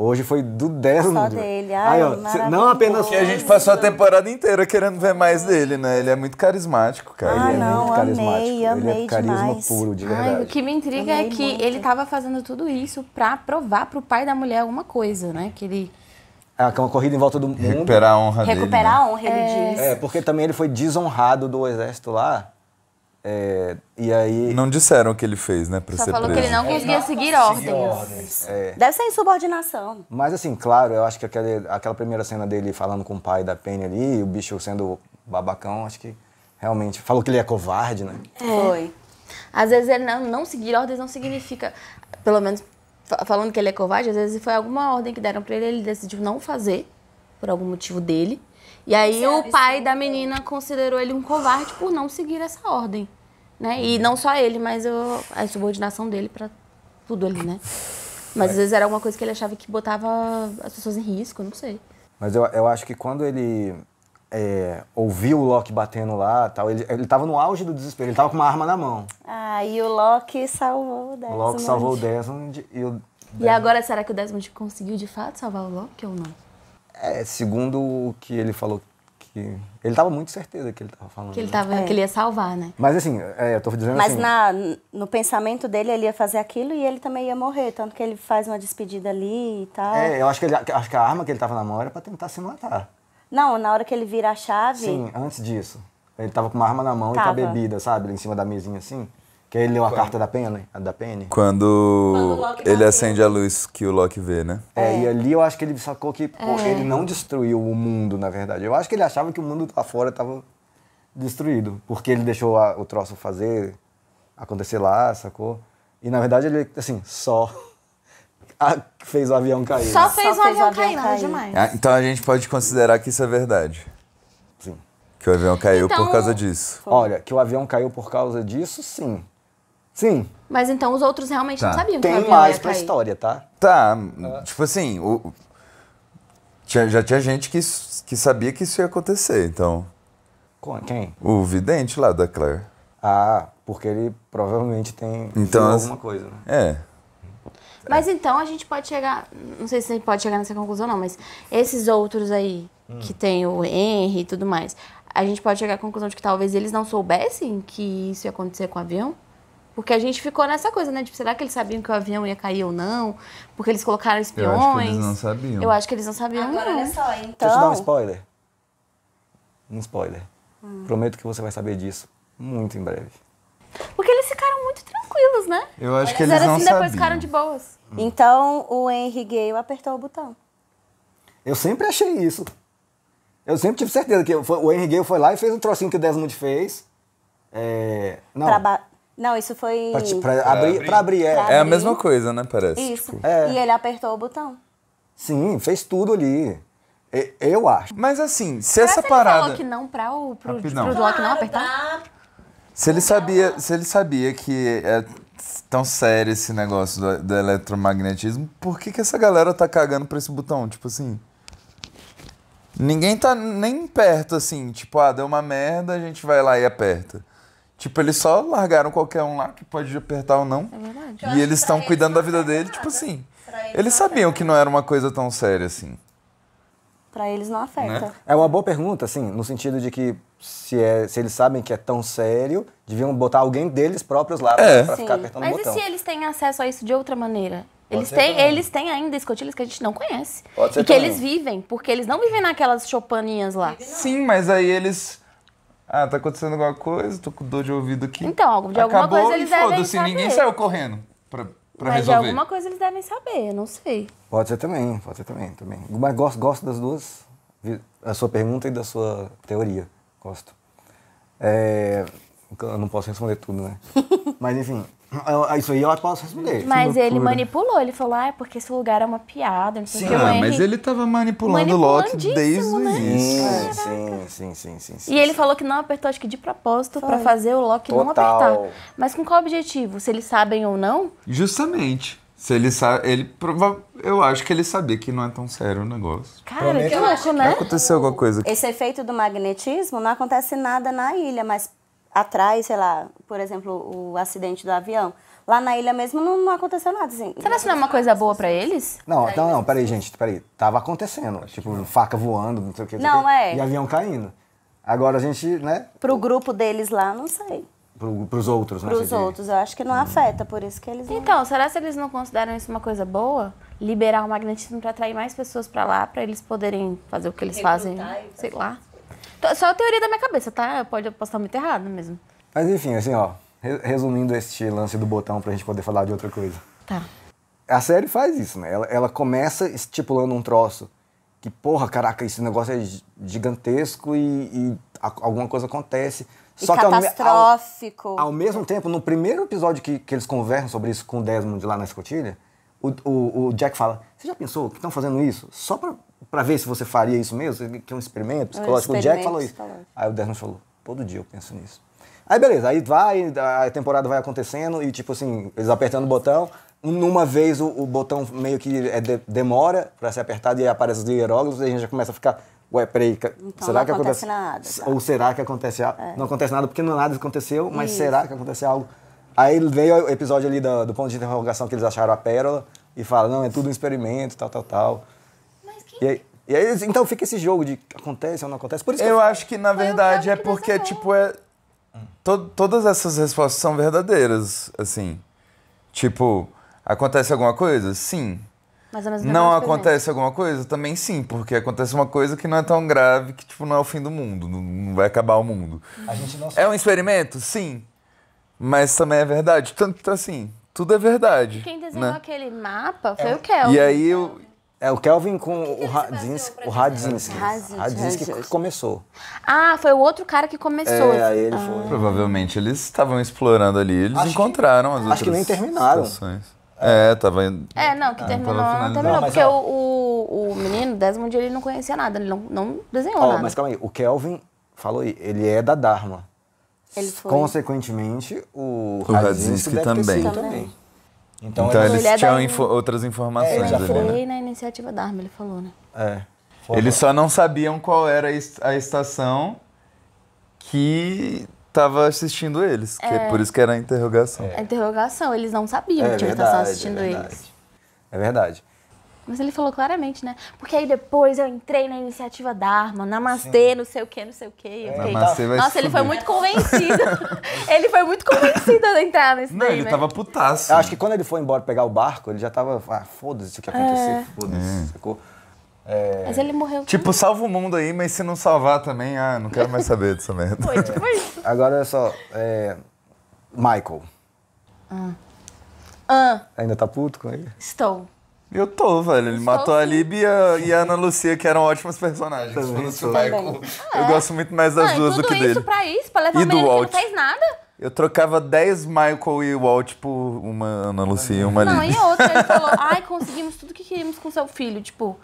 Hoje foi do Desmond.
Só dele.
Aí, ó, não apenas...
Porque a gente passou a temporada inteira querendo ver mais dele, né? Ele é muito carismático, cara.
Ele é muito carismático.
amei
ele é carisma
demais.
puro, de verdade.
Ai, o que me intriga é que ele tava fazendo tudo isso pra provar pro pai da mulher alguma coisa, né? Que ele...
que é uma corrida em volta do mundo.
Recuperar a honra dele.
Recuperar a honra, ele diz.
Porque também ele foi desonrado do exército lá. E aí...
Não disseram o que ele fez, né, pra
Só
ser
falou
preso.
que ele não conseguia seguir ordens.
Deve ser insubordinação.
Mas assim, claro, eu acho que aquela primeira cena dele falando com o pai da Penny ali, o bicho sendo babacão, acho que realmente... Falou que ele é covarde, né?
Foi.
Às vezes ele não seguir ordens não significa, pelo menos falando que ele é covarde, às vezes foi alguma ordem que deram pra ele decidiu não fazer, por algum motivo dele. E aí o pai da menina considerou ele um covarde por não seguir essa ordem, né? E não só ele, mas a insubordinação dele pra tudo ali, né? Mas às vezes era alguma coisa que ele achava que botava as pessoas em risco, não sei.
Mas eu acho que quando ele ouviu o Loki batendo lá, tal, ele tava no auge do desespero, ele tava com uma arma na mão.
E o Loki salvou o Desmond.
O Loki salvou o Desmond
E agora, será que o Desmond conseguiu de fato salvar o Loki ou não?
Segundo o que ele falou, que ele tava muito certeza que ele tava falando.
Que ele ia salvar, né?
Mas assim, eu tô dizendo
Mas
assim...
no pensamento dele, ele ia fazer aquilo e ele também ia morrer. Tanto que ele faz uma despedida ali e tal.
Eu acho que a arma que ele tava na mão era pra tentar se matar.
Não, na hora que ele vira a chave...
Sim, antes disso. Ele tava com uma arma na mão e com a bebida, sabe? Em cima da mesinha assim. Que aí ele leu a carta da Penny.
Quando ele acende a luz que o Loki vê, né?
E ali eu acho que ele sacou que ele não destruiu o mundo, na verdade. Eu acho que ele achava que o mundo lá fora tava destruído. Porque ele deixou o troço acontecer lá, sacou? E na verdade ele, assim, só fez o avião cair.
Só fez o avião cair, nada demais.
Então a gente pode considerar que isso é verdade.
Sim.
Que o avião caiu por causa disso.
Olha, que o avião caiu por causa disso, sim. Sim.
Mas então os outros realmente não sabiam que o
Tem
avião
mais
ia
pra
cair.
história, tá?
Tipo assim, já tinha gente que sabia que isso ia acontecer, então...
Quem?
O vidente lá da Claire.
Porque ele provavelmente tem alguma coisa, né?
Mas então a gente pode chegar... Não sei se a gente pode chegar nessa conclusão, não, mas esses outros aí, que tem o Henry e tudo mais, a gente pode chegar à conclusão de que talvez eles não soubessem que isso ia acontecer com o avião? Porque a gente ficou nessa coisa, né? Tipo, será que eles sabiam que o avião ia cair ou não? Porque eles colocaram espiões.
Eu acho que eles não sabiam.
Eu acho que eles não sabiam,
Agora,
não.
olha só, então...
Deixa eu te dar um spoiler. Um spoiler. Prometo que você vai saber disso muito em breve.
Porque eles ficaram muito tranquilos, né?
Eu acho que eles não
assim,
sabiam.
depois ficaram de boas.
Então, o Henry Gale apertou o botão.
Eu sempre achei isso. Eu sempre tive certeza que o Henry Gale foi lá e fez um trocinho que o Desmond fez.
Não, isso foi...
Pra abrir.
É a mesma coisa, né, parece.
Isso.
Tipo.
E ele apertou o botão.
Sim, fez tudo ali. Eu acho.
Mas assim, se essa
Ele
parada...
falou que não pro
Rapidão.
Loki não apertar?
Se ele sabia que é tão sério esse negócio do eletromagnetismo, por que essa galera tá cagando pra esse botão? Tipo assim... Ninguém tá nem perto, assim. Tipo, deu uma merda, a gente vai lá e aperta. Tipo, eles só largaram qualquer um lá que pode apertar ou não.
É verdade.
E eles estão cuidando da vida dele, tipo assim. Eles sabiam que não era uma coisa tão séria assim.
Pra eles não afeta.
Né?
É uma boa pergunta, assim, no sentido de que se eles sabem que é tão sério, deviam botar alguém deles próprios lá pra ficar apertando o botão.
Mas e se eles têm acesso a isso de outra maneira? Eles têm ainda escotilhas que a gente não conhece. E que eles vivem, porque eles não vivem naquelas chopaninhas lá.
Sim, mas aí eles... tá acontecendo alguma coisa, tô com dor de ouvido aqui.
Então, de alguma coisa eles devem
foda-se,
saber.
Ninguém saiu correndo pra
Mas
resolver.
de alguma coisa eles devem saber, eu não sei.
Pode ser também. Mas gosto das duas, da sua pergunta e da sua teoria. Gosto. Eu não posso responder tudo, né? Mas enfim, isso aí eu posso responder.
Mas ele manipulou, ele falou, porque esse lugar é uma piada, não sei o que.
Mas ele tava manipulando o Loki desde o
início. Sim.
E ele falou que não apertou, acho que de propósito, pra fazer o Loki não apertar. Mas com qual objetivo? Se eles sabem ou não?
Justamente. Se ele sabe. Eu acho que ele sabia que não é tão sério o negócio.
Cara, que louco, né?
Aconteceu alguma coisa.
Esse efeito do magnetismo não acontece nada na ilha, mas atrás, sei lá, por exemplo, o acidente do avião. Lá na ilha mesmo não aconteceu nada, assim.
Será que isso não é uma coisa boa pra eles?
Não, peraí, gente, peraí. Tava acontecendo, tipo, faca voando, não sei o que.
Não, é.
E avião caindo. Agora a gente, né?
Pro grupo deles lá, não sei.
Pros outros, né?
Pros outros, eu acho que não afeta, por isso que eles...
Então, será que eles não consideram isso uma coisa boa? Liberar o magnetismo pra atrair mais pessoas pra lá, pra eles poderem fazer o que eles fazem, sei lá. Só a teoria da minha cabeça, tá? Eu posso estar muito errado mesmo.
Mas enfim, assim, ó, resumindo este lance do botão pra gente poder falar de outra coisa.
Tá.
A série faz isso, né? Ela começa estipulando um troço que, porra, caraca, esse negócio é gigantesco e alguma coisa acontece. Só que
catastrófico.
Ao mesmo tempo, no primeiro episódio que eles conversam sobre isso com o Desmond lá na escotilha, o Jack fala, você já pensou que estão fazendo isso? Só pra ver se você faria isso mesmo? Que é um experimento psicológico. O Jack falou isso. Aí o Desmond falou, todo dia eu penso nisso. Aí beleza, aí a temporada vai acontecendo e tipo assim, eles apertando o botão, numa vez o botão meio que demora pra ser apertado e aí aparece os hieróglifos e a gente já começa a ficar, ué, peraí,
então
será que
acontece nada? Tá?
Ou será que acontece algo? Não acontece nada porque nada aconteceu, mas será que acontece algo? Aí veio o episódio ali do ponto de interrogação que eles acharam a pérola e fala, não, é tudo um experimento, tal. Mas que... E aí, então fica esse jogo de acontece ou não acontece. Por isso que
eu acho que, na verdade, é porque, tipo, todas essas respostas são verdadeiras, assim. Tipo, acontece alguma coisa? Sim.
Mas ao mesmo tempo
não acontece alguma coisa? Também sim, porque acontece uma coisa que não é tão grave que, tipo, não é o fim do mundo, não vai acabar o mundo.
A gente não
é um experimento? Sim. Mas também é verdade. Tanto assim, tudo é verdade.
Quem desenhou
né?
aquele mapa foi o Kelvin.
E aí
o Kelvin com o Radzinski que começou.
Ah, foi o outro cara que começou.
Aí ele foi.
Provavelmente eles estavam explorando ali, eles encontraram as outras.
Acho que nem terminaram.
Tava.
Não, que terminou. Não terminou, porque o menino, Desmond, ele não conhecia nada, ele não desenhou nada.
Mas calma aí, o Kelvin falou aí, ele é da Dharma.
Ele foi.
Consequentemente, o
Radzinski também. Então eles tinham outras informações.
Já foi na iniciativa Dharma, ele falou, né?
Eles só não sabiam qual era a estação que estava assistindo eles. Por isso que era a interrogação.
A interrogação, eles não sabiam que tinha estação assistindo eles.
É verdade.
Mas ele falou claramente, né? Porque aí depois eu entrei na iniciativa Dharma, namastê, não sei o quê. Nossa, ele foi muito convencido. Ele foi muito convencido a entrar nesse daí,
ele tava putaço.
Eu acho que quando ele foi embora pegar o barco, ele já tava, foda-se o que acontecer, foda-se, sacou?
Mas ele morreu.
Tipo, salva o mundo aí, mas se não salvar também, não quero mais saber dessa merda.
Foi tipo isso.
Agora, olha só, Michael. Ainda tá puto com ele?
Estou.
Eu tô, velho. Ele matou a Lib e a Ana Lucia, que eram ótimos personagens. Eu gosto muito mais das duas do que dele.
Tudo isso pra levar o menino que não fez nada?
Eu trocava 10 Michael e Walt por uma Ana Lucia e uma Lib.
Não, e outra, ele falou, conseguimos tudo que queríamos com seu filho, tipo...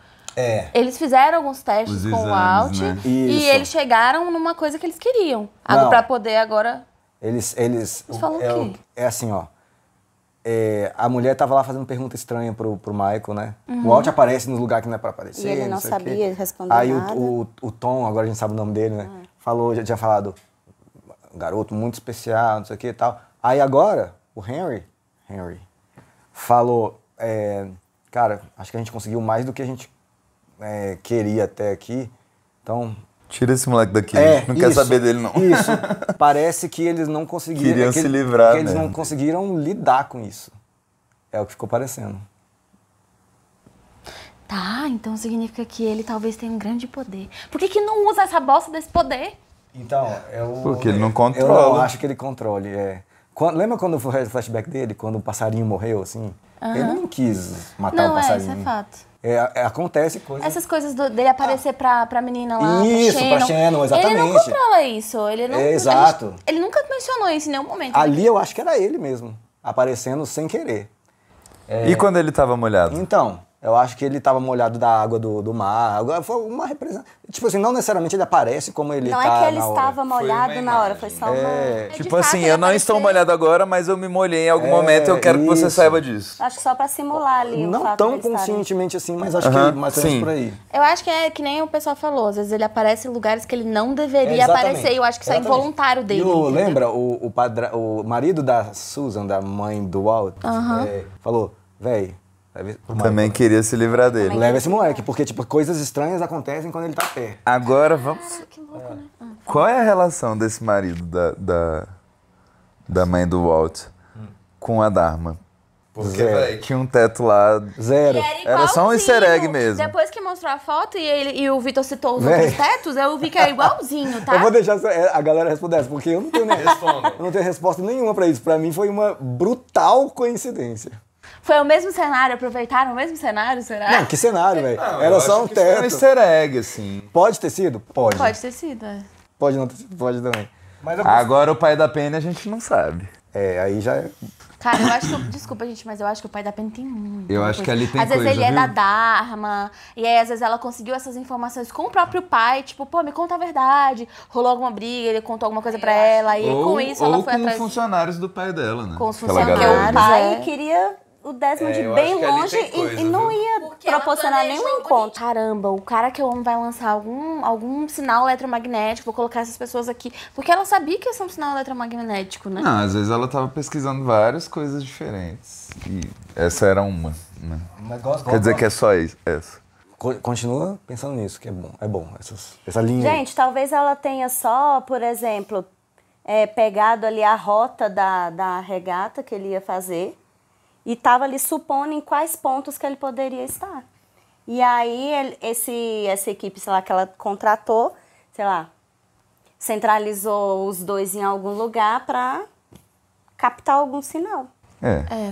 Eles fizeram alguns testes com o Walt, né? E eles chegaram numa coisa que eles queriam. Pra poder agora...
Eles
falam o quê?
É assim, ó. A mulher tava lá fazendo pergunta estranha pro Michael, né? O Walt aparece no lugar que não é pra aparecer.
E ele não sabia responder
aí
nada.
o Tom, agora a gente sabe o nome dele, né? Já tinha falado, garoto muito especial, não sei o que e tal. Aí agora, o Henry falou, cara, acho que a gente conseguiu mais do que a gente queria até aqui, então...
Tira esse moleque daqui, não quer saber dele, não.
Isso, parece que eles não conseguiram...
Queriam se livrar,
que eles não conseguiram lidar com isso. É o que ficou parecendo.
Tá, então significa que ele talvez tenha um grande poder. Por que não usa essa bosta desse poder?
Então,
porque ele não controla.
Eu não acho que ele controle, lembra quando foi o flashback dele, quando o passarinho morreu, assim? Ele não quis matar o passarinho.
Isso é fato.
Acontece coisa.
Essas coisas dele aparecer pra menina lá,
isso, pra Shannon, exatamente.
Ele não controla isso. Ele não,
exato.
Ele nunca mencionou isso em nenhum momento.
Ali eu acho que era ele mesmo, aparecendo sem querer.
E quando ele tava molhado?
Então, Eu acho que ele tava molhado da água do mar. Agora foi uma representação. Tipo assim, não necessariamente ele aparece como ele
não
tá.
Não é que ele
na
estava
hora.
molhado na hora, foi só uma.
Tipo assim, eu não estou molhado agora, mas eu me molhei em algum momento e eu quero que você saiba disso.
Acho que só pra simular ali.
Não
o fato
tão
de
conscientemente assim, mas acho que mais ou menos por aí.
Eu acho que é que nem o pessoal falou, às vezes ele aparece em lugares que ele não deveria aparecer. Eu acho que isso é involuntário dele.
Lembra o marido da Susan, da mãe do Walt, falou, véi.
Também queria se livrar dele.
Leva esse moleque, porque tipo, coisas estranhas acontecem quando ele tá perto.
Agora vamos.
Que louco, né?
Qual é a relação desse marido da mãe do Walt com a Dharma? Porque véio, tinha um teto lá.
Zero.
Era só um easter egg mesmo.
Depois que mostrou a foto e o Vitor citou os outros tetos, eu vi que é igualzinho, tá?
Eu vou deixar a galera responder essa, porque eu não tenho eu não tenho resposta nenhuma pra isso. Pra mim foi uma brutal coincidência.
Foi o mesmo cenário? Aproveitaram o mesmo cenário, será?
Não, que cenário, velho. Era só um teto.
Foi um easter egg, assim.
Pode ter sido? Pode.
Pode ter sido, é.
Pode não ter sido? Pode também.
Mas agora o pai da Penny a gente não sabe.
Aí já é...
Cara, eu acho que... Desculpa, gente, mas eu acho que o pai da Penny tem muito.
Eu acho que ali tem coisa,
às vezes ele
viu?
é da Dharma, e aí às vezes ela conseguiu essas informações com o próprio pai, tipo, pô, me conta a verdade. Rolou alguma briga, ele contou alguma coisa pra ela, e com isso ela foi atrás...
Ou com funcionários do pai dela, né?
Com os funcionários.
Porque o pai queria o Desmond bem longe
coisa,
e não ia proporcionar nenhum encontro.
Caramba, o cara que eu amo vai lançar algum sinal eletromagnético, vou colocar essas pessoas aqui. Porque ela sabia que ia ser um sinal eletromagnético, né?
Não, às vezes ela tava pesquisando várias coisas diferentes. E essa era uma, né?
Mas gosto.
Quer dizer que é só isso, essa.
Continua pensando nisso, que é bom essa linha.
Gente, talvez ela tenha só, por exemplo, pegado ali a rota da regata que ele ia fazer e estava ali supondo em quais pontos que ele poderia estar. E aí essa equipe, sei lá, que ela contratou, sei lá, centralizou os dois em algum lugar para captar algum sinal.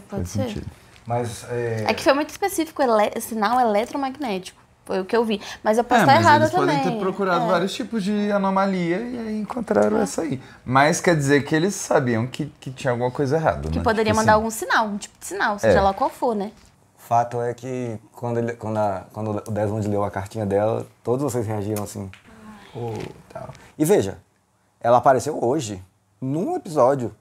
Pode ser.
Sentido.
Mas
é que foi muito específico, sinal eletromagnético. Foi o que eu vi. Mas eu posso estar errada também.
Eles podem ter procurado vários tipos de anomalia e aí encontraram essa aí. Mas quer dizer que eles sabiam que tinha alguma coisa errada,
que
né?
poderia
tipo
mandar
assim.
algum sinal, um tipo de sinal, seja lá qual for, né?
Fato é que quando o Desmond leu a cartinha dela, todos vocês reagiram assim. Tal. E veja, ela apareceu hoje, num episódio.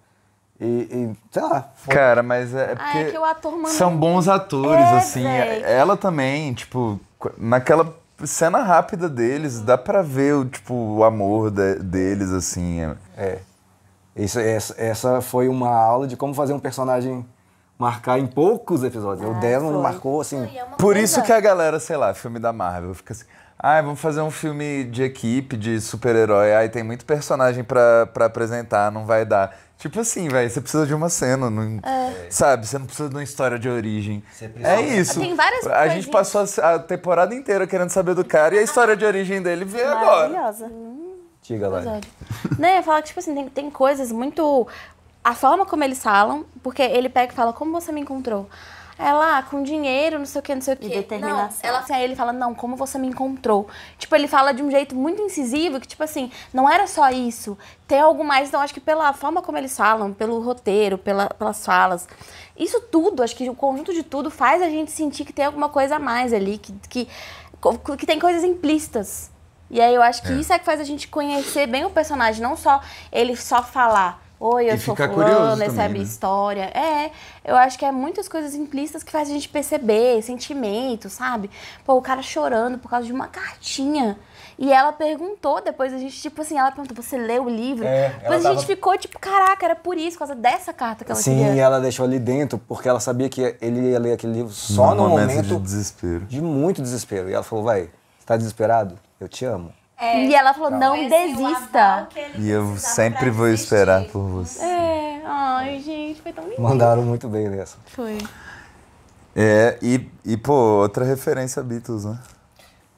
E sei lá.
Cara, mas é porque
é que o ator mandou
são bons atores, assim.
véio.
Ela também, tipo, naquela cena rápida deles, dá pra ver o amor deles, assim.
Essa foi uma aula de como fazer um personagem marcar em poucos episódios. O Desmond marcou, assim...
Por isso que a galera, sei lá, filme da Marvel, fica assim... vamos fazer um filme de equipe, de super-herói. Tem muito personagem pra apresentar, não vai dar. Tipo assim, velho, você precisa de uma cena, sabe? Você não precisa de uma história de origem. É isso.
Tem várias
A gente passou a temporada inteira querendo saber do cara e a história de origem dele veio agora.
Maravilhosa.
Diga lá.
Não, eu ia falar que, tipo assim, tem coisas muito... A forma como eles falam, porque ele pega e fala, como você me encontrou? Ela, com dinheiro, não sei o que, não sei o que.
Determinação.
Aí ele fala, não, como você me encontrou? Tipo, ele fala de um jeito muito incisivo, que tipo assim, não era só isso. Tem algo mais, então acho que pela forma como eles falam, pelo roteiro, pelas falas, isso tudo, acho que o conjunto de tudo faz a gente sentir que tem alguma coisa a mais ali, que tem coisas implícitas. E aí eu acho que isso é que faz a gente conhecer bem o personagem, não só ele só falar... Oi, eu sou fulano, essa é a minha história. Eu acho que é muitas coisas implícitas que faz a gente perceber, sentimentos, sabe? Pô, o cara chorando por causa de uma cartinha. E ela perguntou, depois a gente, tipo assim, ela perguntou, você leu o livro? Depois a gente ficou, tipo, caraca, era por isso, por causa dessa carta que ela queria.
Sim, ela deixou ali dentro, porque ela sabia que ele ia ler aquele livro só no momento
de desespero.
De muito desespero. E ela falou, vai, você tá desesperado? Eu te amo.
E ela falou, não desista.
E eu sempre vou esperar por você.
Ai, gente, foi tão lindo.
Mandaram muito bem nessa.
Foi.
E pô, outra referência a Beatles, né?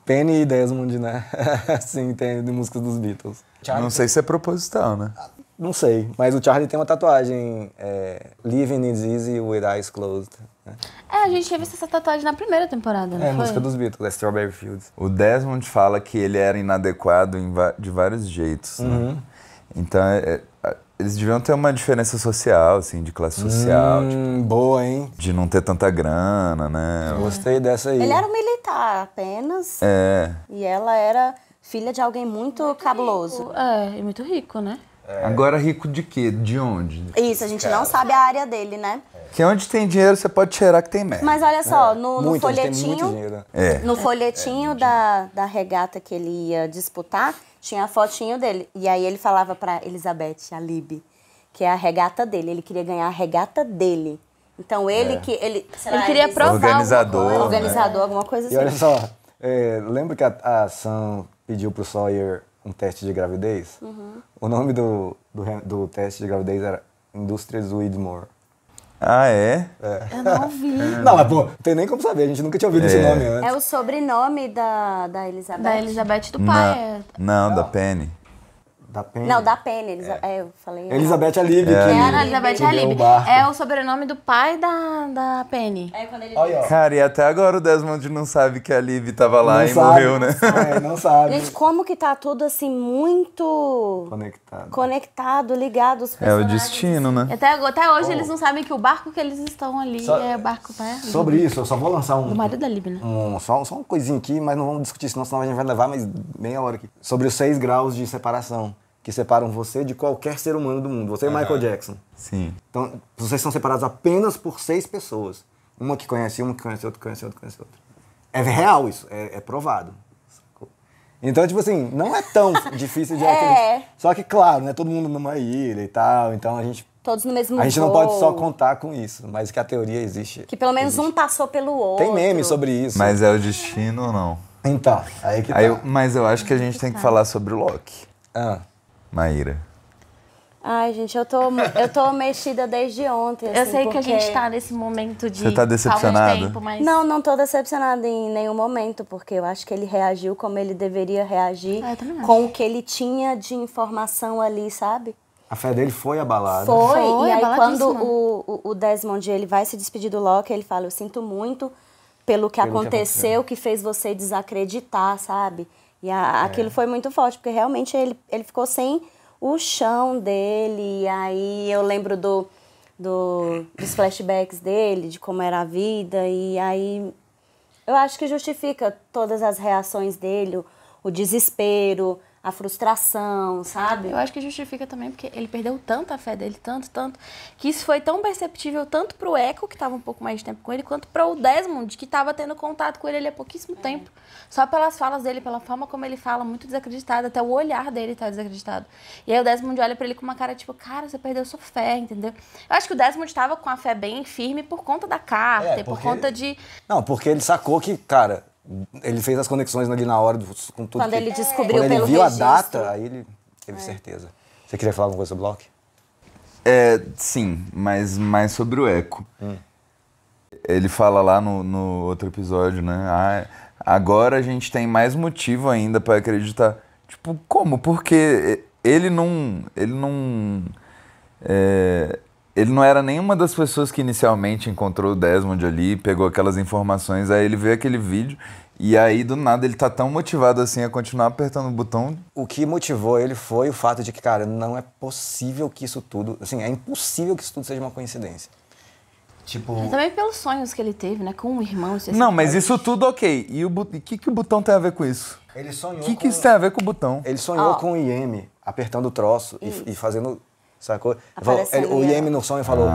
Penny e Desmond, né? Sim, tem de músicas dos Beatles.
Não sei se é proposital, né?
Não sei, mas o Charlie tem uma tatuagem, Living is easy with eyes closed. Né?
A gente tinha visto essa tatuagem na primeira temporada, não foi?
Música dos Beatles, Strawberry Fields.
O Desmond fala que ele era inadequado de vários jeitos, né? Então, Eles deviam ter uma diferença social, assim, de classe social.
Boa, hein?
De não ter tanta grana, né?
Gostei dessa aí.
Ele era um militar apenas. E ela era filha de alguém muito cabuloso.
E muito rico, né?
Agora rico de quê? De onde?
Isso, a gente não sabe a área dele, né?
Que onde tem dinheiro você pode cheirar que tem merda.
Mas olha só, no
Muito, eles têm muito
folhetinho,
dinheiro.
no folhetinho da regata que ele ia disputar, tinha a fotinho dele. E aí ele falava pra Elizabeth, a Libby, que é a regata dele. Ele queria ganhar a regata dele. Então ele
queria provar
organizador, alguma coisa assim.
E olha só, lembra que a Sam pediu pro Sawyer um teste de gravidez? O nome do teste de gravidez era Indústrias Widmore.
Ah, é?
Eu não vi.
Não, mas pô, não tem nem como saber, a gente nunca tinha ouvido esse nome antes.
É o sobrenome da Elizabeth?
Da Elizabeth do pai.
Não, da Penny.
Da Penny?
Não, da Penny. Eu falei.
Elizabeth Alib.
Era Elizabeth Alib. É o sobrenome do pai da Penny.
Quando ele...
Cara, e até agora o Desmond não sabe que a Liv tava lá e morreu, né?
Não sabe.
Gente, como que tá tudo assim muito... Conectado, ligado. Os
É o destino, né?
Até hoje eles não sabem que o barco que eles estão ali é o barco, né?
Sobre isso, eu só vou lançar
do marido da Lib, né?
Só uma coisinha aqui, mas não vamos discutir, senão a gente vai levar mais meia hora aqui. Sobre os 6 graus de separação, que separam você de qualquer ser humano do mundo. Você e Michael Jackson.
Sim.
Então, vocês são separados apenas por 6 pessoas. Uma que conhece uma, que conhece outra, que conhece outra, que conhece outra. É real isso, é provado. Então, tipo assim, não é tão difícil de acreditar. Só que, claro, né, todo mundo numa ilha e tal, então a gente...
Todos no mesmo
A gente
voo.
não pode só contar com isso, mas que a teoria existe.
Que pelo menos um passou pelo outro.
Tem meme sobre isso.
Mas é o destino ou não?
Então, aí que tá.
Mas eu acho que a gente tem que falar sobre o Loki. Maíra.
Ai, gente, eu tô mexida desde ontem.
Eu
assim,
sei
porque...
que a gente tá nesse momento de...
Você tá decepcionada?
Tempo, mas...
Não tô decepcionada em nenhum momento, porque eu acho que ele reagiu como ele deveria reagir, com o que ele tinha de informação ali, sabe?
A fé dele foi abalada.
Foi, e aí quando o Desmond ele vai se despedir do Loki, ele fala, eu sinto muito pelo que aconteceu, que fez você desacreditar, sabe? E aquilo foi muito forte, porque realmente ele ficou sem o chão dele, e aí eu lembro dos flashbacks dele, de como era a vida, e aí eu acho que justifica todas as reações dele, o desespero, a frustração, sabe?
Eu acho que justifica também porque ele perdeu tanto a fé dele, tanto, que isso foi tão perceptível tanto pro Echo, que tava um pouco mais de tempo com ele, quanto pro Desmond, que tava tendo contato com ele há pouquíssimo tempo. Só pelas falas dele, pela forma como ele fala, muito desacreditado, até o olhar dele tá desacreditado. E aí o Desmond olha pra ele com uma cara tipo, cara, você perdeu sua fé, entendeu? Eu acho que o Desmond tava com a fé bem firme por conta da carta, por conta de...
Não, porque ele sacou que, cara... Ele fez as conexões ali na hora, com tudo.
Quando ele descobriu
quando
pelo
ele viu
registro.
a data, aí ele teve certeza. Você queria falar alguma coisa sobre o Loki?
Sim, mas mais sobre o Echo. Ele fala lá no outro episódio, né? Agora a gente tem mais motivo ainda pra acreditar. Tipo, como? Porque ele não era nenhuma das pessoas que inicialmente encontrou o Desmond ali, pegou aquelas informações, aí ele vê aquele vídeo e aí do nada ele tá tão motivado assim a continuar apertando o botão.
O que motivou ele foi o fato de que, cara, não é possível que isso tudo, assim, é impossível que isso tudo seja uma coincidência. Tipo...
Também pelos sonhos que ele teve, né, com o irmão.
Não, mas isso tudo ok. E o que o botão tem a ver com isso?
Ele sonhou
O que isso tem a ver com o botão?
Ele sonhou com o IM, apertando o troço e fazendo... Sacou? O IM no sonho falou,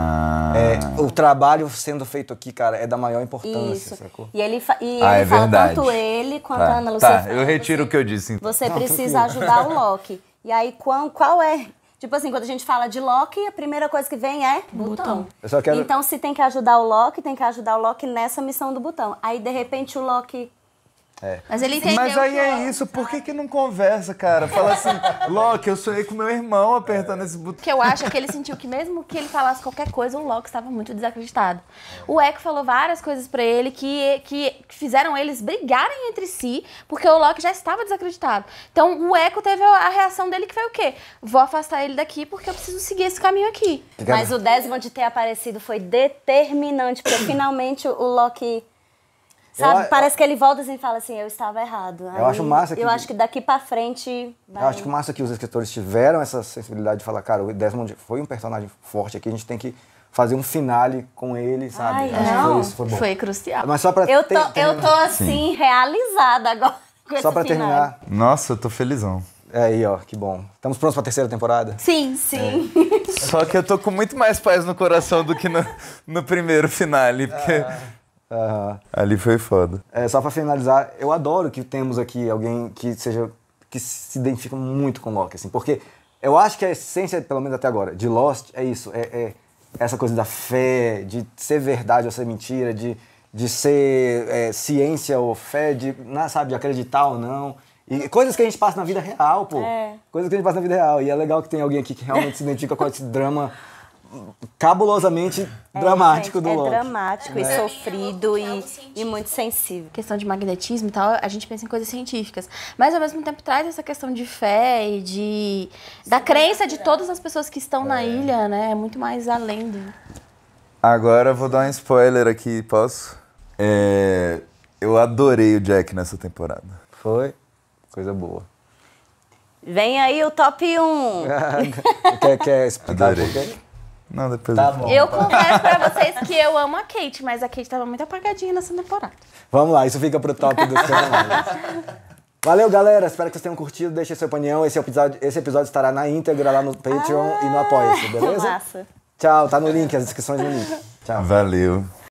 o trabalho sendo feito aqui, cara, é da maior importância, sacou?
E ele
é
fala
verdade.
tanto ele quanto a Ana Lúcia.
Eu retiro o que eu disse. Então.
Você precisa ajudar o Loki. E aí, qual é... Tipo assim, quando a gente fala de Loki, a primeira coisa que vem é botão.
Eu só quero...
Então, se tem que ajudar o Loki, tem que ajudar o Loki nessa missão do botão. Aí, de repente, o Loki...
Mas ele entendeu.
Mas aí é isso, por que não conversa, cara? Fala assim, Loki, eu sonhei com meu irmão apertando esse botão.
Que eu acho que ele sentiu que mesmo que ele falasse qualquer coisa, o Loki estava muito desacreditado. O Echo falou várias coisas pra ele que fizeram eles brigarem entre si, porque o Loki já estava desacreditado. Então o Echo teve a reação dele que foi o quê? Vou afastar ele daqui porque eu preciso seguir esse caminho aqui.
Mas o Desmond ter aparecido foi determinante, porque finalmente o Loki... Sabe? Parece que ele volta assim e fala assim, eu estava errado.
Eu acho massa que...
Eu acho que daqui pra frente...
Eu acho que massa que os escritores tiveram essa sensibilidade de falar, cara, o Desmond foi um personagem forte aqui, a gente tem que fazer um finale com ele, sabe?
Foi crucial.
Mas só pra
eu tô assim, realizada agora com esse
Só pra
final.
terminar.
Nossa, eu tô felizão.
É aí, ó, que bom. Estamos prontos pra terceira temporada?
Sim.
Só que eu tô com muito mais paz no coração do que no primeiro finale, porque ali foi foda.
Só pra finalizar, eu adoro que temos aqui alguém que se identifica muito com Locke, assim, porque eu acho que a essência, pelo menos até agora, de Lost é isso, é essa coisa da fé, de ser verdade ou ser mentira, de ser ciência ou fé, sabe, de acreditar ou não. E coisas que a gente passa na vida real, pô. Coisas que a gente passa na vida real. E é legal que tem alguém aqui que realmente se identifica com esse drama cabulosamente dramático do Locke.
É dramático e sofrido e muito sensível.
Questão de magnetismo e tal, a gente pensa em coisas científicas. Mas, ao mesmo tempo, traz essa questão de fé e da crença de todas as pessoas que estão na ilha, né? É muito mais além do...
Agora eu vou dar um spoiler aqui, posso? Eu adorei o Jack nessa temporada.
Foi? Coisa boa.
Vem aí o top 1.
Quer explicar por quê?
Não, depois
tá bom.
Eu confesso pra vocês que eu amo a Kate, mas a Kate tava muito apagadinha nessa temporada.
Vamos lá, isso fica pro top do canal. Valeu, galera. Espero que vocês tenham curtido. Deixe sua opinião. Esse episódio estará na íntegra lá no Patreon e no Apoia-se, beleza?
Massa.
Tchau, tá no link, as inscrições no link. Tchau.
Valeu.